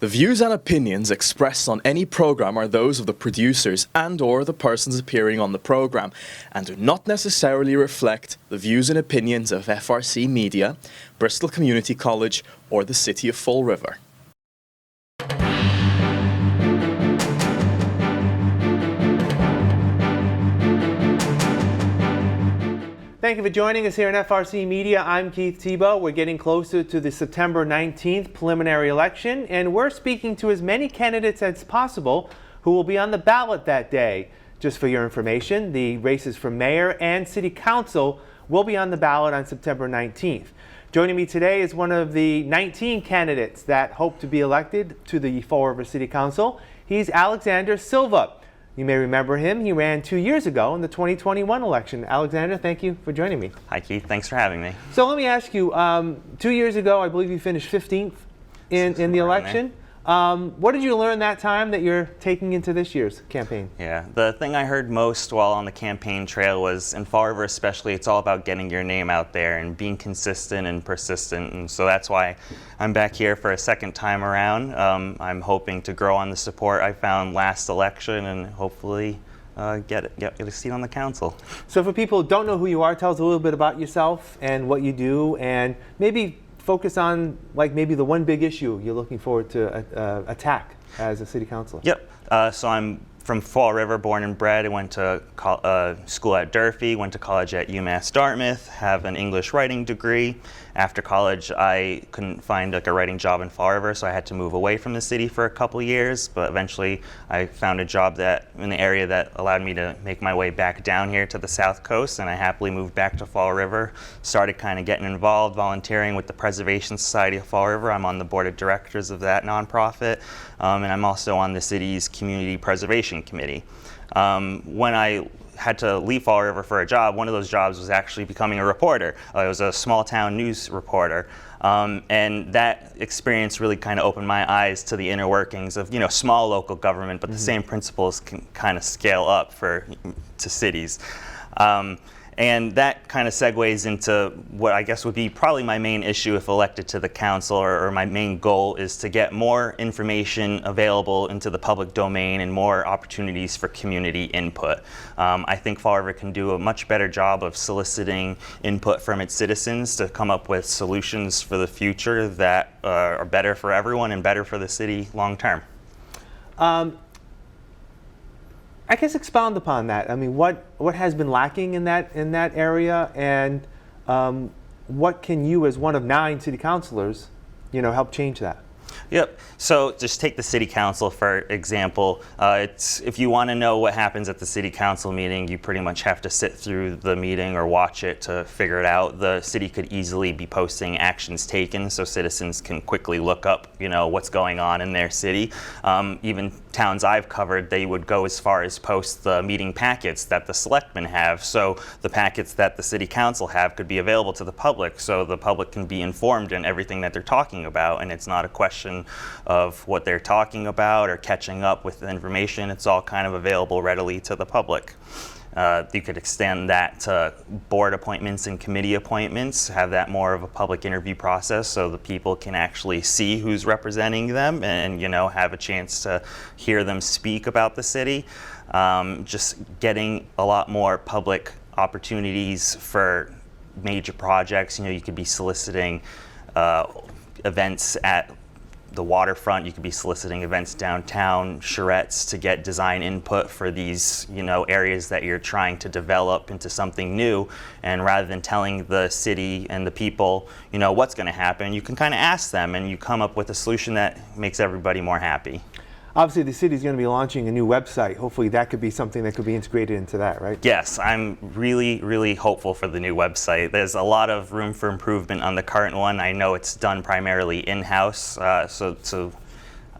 The views and opinions expressed on any program are those of the producers and/or the persons appearing on the program and do not necessarily reflect the views and opinions of FRC Media, Bristol Community College, or the City of Fall River. Thank you for joining us here in FRC Media. I'm Keith Tebow. We're getting closer to the September 19th preliminary election, and we're speaking to as many candidates as possible who will be on the ballot that day. Just for your information, the races for mayor and city council will be on the ballot on September 19th. Joining me today is one of the 19 candidates that hope to be elected to the Fall River City Council. He's Alexander Silva. You may remember him. He ran 2 years ago in the 2021 election. Alexander, thank you for joining me. Hi, Keith. Thanks for having me. So let me ask you, 2 years ago, I believe you finished 15th in the election. What did you learn that time that you're taking into this year's campaign? Yeah, the thing I heard most while on the campaign trail was, in Fall River especially, it's all about getting your name out there and being consistent and persistent. And so that's why I'm back here for a second time around. I'm hoping to grow on the support I found last election and hopefully get a seat on the council. So for people who don't know who you are, tell us a little bit about yourself and what you do, and maybe focus on maybe the one big issue you're looking forward to attack as a city councilor. Yep. So I'm from Fall River, born and bred. I went to school at Durfee, went to college at UMass Dartmouth, have an English writing degree. After college, I couldn't find a writing job in Fall River, so I had to move away from the city for a couple years. But eventually, I found a job in the area that allowed me to make my way back down here to the South Coast, and I happily moved back to Fall River. Started kind of getting involved, volunteering with the Preservation Society of Fall River. I'm on the board of directors of that nonprofit, and I'm also on the city's Community Preservation Committee. When I had to leave Fall River for a job, one of those jobs was actually becoming a reporter. I was a small town news reporter. And that experience really kind of opened my eyes to the inner workings of, small local government, but the same principles can kind of scale up to cities. And that kind of segues into what I guess would be probably my main issue if elected to the council, or my main goal is to get more information available into the public domain and more opportunities for community input. I think Fall River can do a much better job of soliciting input from its citizens to come up with solutions for the future that are better for everyone and better for the city long term. I guess expound upon that. I mean, what has been lacking in that area, and what can you, as one of 9 city councilors, help change that? Yep. So just take the city council for example. If you want to know what happens at the city council meeting, you pretty much have to sit through the meeting or watch it to figure it out. The city could easily be posting actions taken so citizens can quickly look up, what's going on in their city. Even towns I've covered, they would go as far as post the meeting packets that the selectmen have. So the packets that the city council have could be available to the public, so the public can be informed in everything that they're talking about, and it's not a question of what they're talking about or catching up with the information. It's all kind of available readily to the public. You could extend that to board appointments and committee appointments, have that more of a public interview process so the people can actually see who's representing them and have a chance to hear them speak about the city. Just getting a lot more public opportunities for major projects. You could be soliciting events at the waterfront, you could be soliciting events downtown, charrettes, to get design input for these, areas that you're trying to develop into something new. And rather than telling the city and the people, what's going to happen, you can kind of ask them, and you come up with a solution that makes everybody more happy. Obviously, the city's going to be launching a new website. Hopefully that could be something that could be integrated into that, right? Yes, I'm really, really hopeful for the new website. There's a lot of room for improvement on the current one. I know it's done primarily in-house, so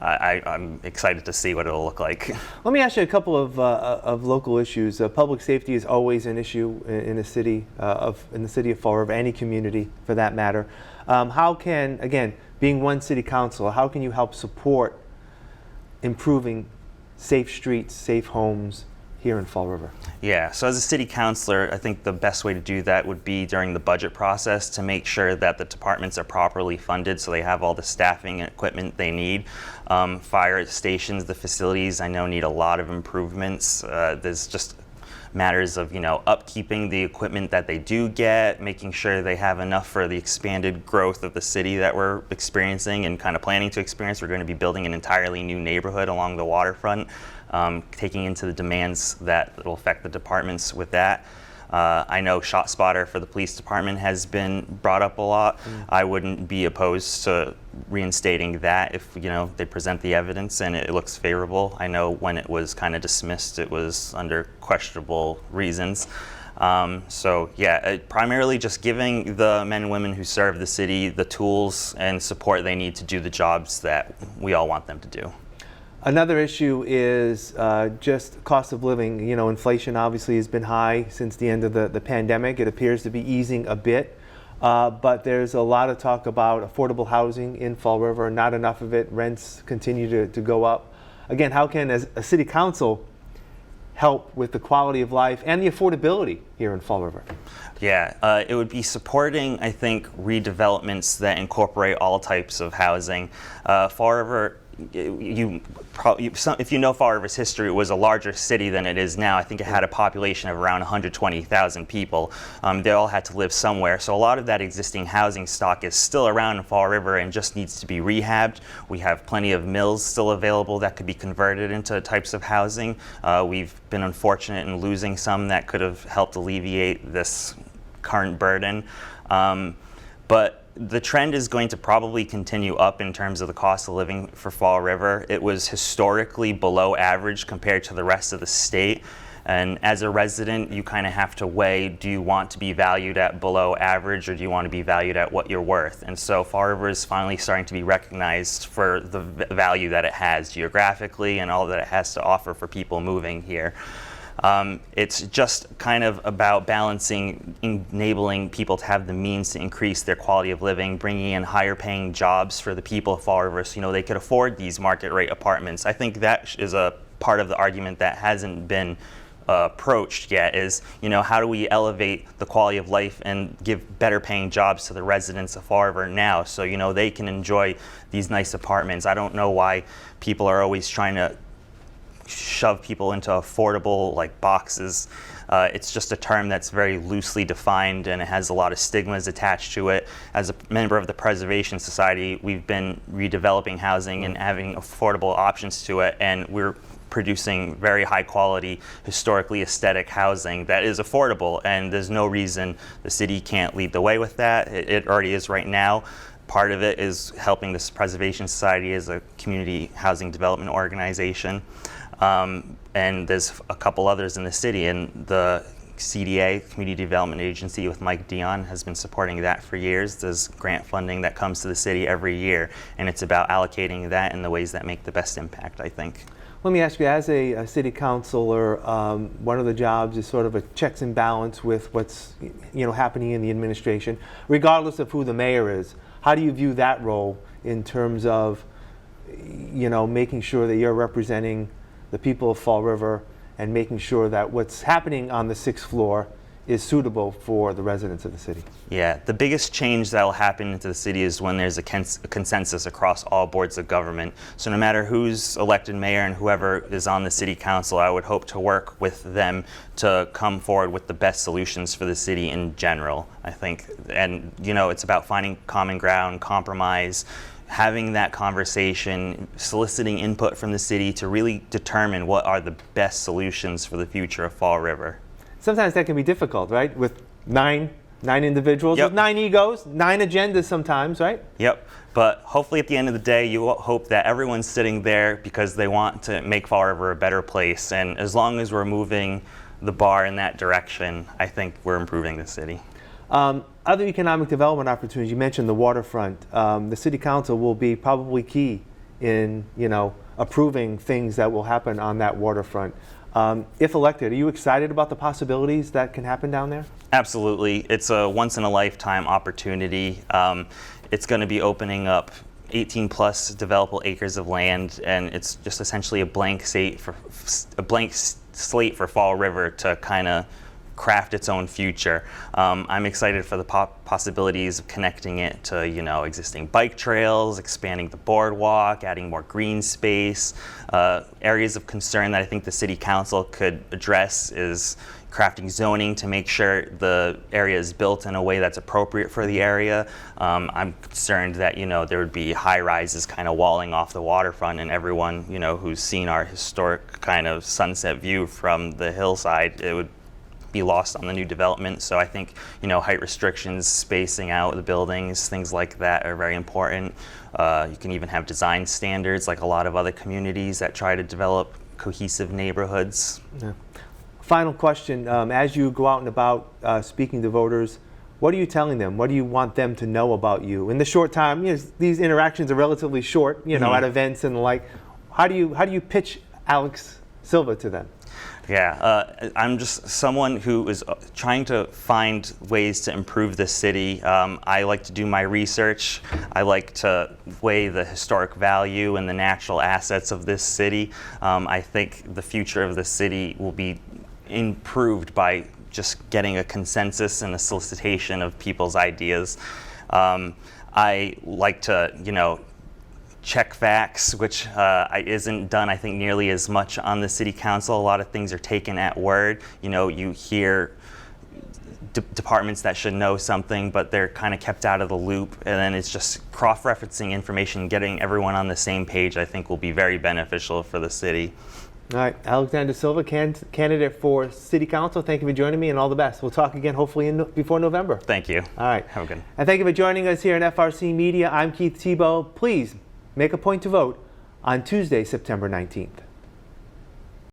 I'm excited to see what it'll look like. Let me ask you a couple of local issues. Public safety is always an issue in the city of Fall River, any community for that matter. How can, again, being one city council, how can you help support improving safe streets, safe homes here in Fall River? Yeah, so as a city councilor, I think the best way to do that would be during the budget process to make sure that the departments are properly funded so they have all the staffing and equipment they need. Fire stations, the facilities, I know need a lot of improvements. There's just matters of, upkeeping the equipment that they do get, making sure they have enough for the expanded growth of the city that we're experiencing and kind of planning to experience. We're going to be building an entirely new neighborhood along the waterfront, taking into the demands that will affect the departments with that. I know ShotSpotter for the police department has been brought up a lot. I wouldn't be opposed to reinstating that if they present the evidence and it looks favorable. I know when it was kind of dismissed, it was under questionable reasons. Primarily just giving the men and women who serve the city the tools and support they need to do the jobs that we all want them to do. Another issue is just cost of living. Inflation obviously has been high since the end of the pandemic. It appears to be easing a bit, but there's a lot of talk about affordable housing in Fall River, not enough of it. Rents continue to go up. Again, how can as a city council help with the quality of life and the affordability here in Fall River? Yeah, it would be supporting, I think, redevelopments that incorporate all types of housing. Fall River, if you know Fall River's history, it was a larger city than it is now. I think it had a population of around 120,000 people. They all had to live somewhere. So a lot of that existing housing stock is still around in Fall River and just needs to be rehabbed. We have plenty of mills still available that could be converted into types of housing. We've been unfortunate in losing some that could have helped alleviate this current burden. But the trend is going to probably continue up in terms of the cost of living for Fall River. It was historically below average compared to the rest of the state. And as a resident, you kind of have to weigh, do you want to be valued at below average or do you want to be valued at what you're worth? And so Fall River is finally starting to be recognized for the value that it has geographically and all that it has to offer for people moving here. It's just kind of about balancing, enabling people to have the means to increase their quality of living, bringing in higher paying jobs for the people of Fall River so they could afford these market rate apartments. I think that is a part of the argument that hasn't been approached yet is, how do we elevate the quality of life and give better paying jobs to the residents of Fall River now so, they can enjoy these nice apartments. I don't know why people are always trying to shove people into affordable boxes. It's just a term that's very loosely defined and it has a lot of stigmas attached to it. As a member of the Preservation Society, we've been redeveloping housing and having affordable options to it, and we're producing very high quality, historically aesthetic housing that is affordable, and there's no reason the city can't lead the way with that. It already is right now. Part of it is helping this Preservation Society as a community housing development organization. And there's a couple others in the city, and the CDA, Community Development Agency with Mike Dion, has been supporting that for years. There's grant funding that comes to the city every year, and it's about allocating that in the ways that make the best impact, I think. Let me ask you, as a city councilor, one of the jobs is sort of a checks and balance with what's happening in the administration, regardless of who the mayor is. How do you view that role in terms of making sure that you're representing the people of Fall River and making sure that what's happening on the 6th floor is suitable for the residents of the city? Yeah, the biggest change that will happen into the city is when there's a consensus across all boards of government. So no matter who's elected mayor and whoever is on the city council, I would hope to work with them to come forward with the best solutions for the city in general, I think. And, it's about finding common ground, compromise, having that conversation, soliciting input from the city to really determine what are the best solutions for the future of Fall River. Sometimes that can be difficult, right? With nine individuals, Yep. with 9 egos, 9 agendas sometimes, right? Yep. But hopefully at the end of the day, you hope that everyone's sitting there because they want to make Fall River a better place. And as long as we're moving the bar in that direction, I think we're improving the city. Other economic development opportunities, you mentioned the waterfront. The city council will be probably key in, approving things that will happen on that waterfront. If elected, are you excited about the possibilities that can happen down there? Absolutely. It's a once-in-a-lifetime opportunity. It's going to be opening up 18 plus developable acres of land, and it's just essentially a blank slate for Fall River to kind of craft its own future. I'm excited for the possibilities of connecting it to, existing bike trails, expanding the boardwalk, adding more green space. Areas of concern that I think the City Council could address is crafting zoning to make sure the area is built in a way that's appropriate for the area. I'm concerned that there would be high rises kind of walling off the waterfront, and everyone who's seen our historic kind of sunset view from the hillside, it would be lost on the new development. So I think height restrictions, spacing out the buildings, things like that are very important. You can even have design standards like a lot of other communities that try to develop cohesive neighborhoods. Yeah. Final question, as you go out and about speaking to voters, what are you telling them? What do you want them to know about you? In the short time, these interactions are relatively short, at events and the like. How do you pitch Alex Silva to them? Yeah, I'm just someone who is trying to find ways to improve the city. I like to do my research. I like to weigh the historic value and the natural assets of this city. I think the future of the city will be improved by just getting a consensus and a solicitation of people's ideas. I like to, check facts, which isn't done, I think, nearly as much on the City Council. A lot of things are taken at word. You hear departments that should know something, but they're kind of kept out of the loop, and then it's just cross-referencing information, getting everyone on the same page, I think will be very beneficial for the city. All right, Alexander Silva, candidate for City Council. Thank you for joining me, and all the best. We'll talk again hopefully before November. Thank you. All right. Have a good. And thank you for joining us here in FRC Media. I'm Keith Tebow. Please make a point to vote on Tuesday, September 19th.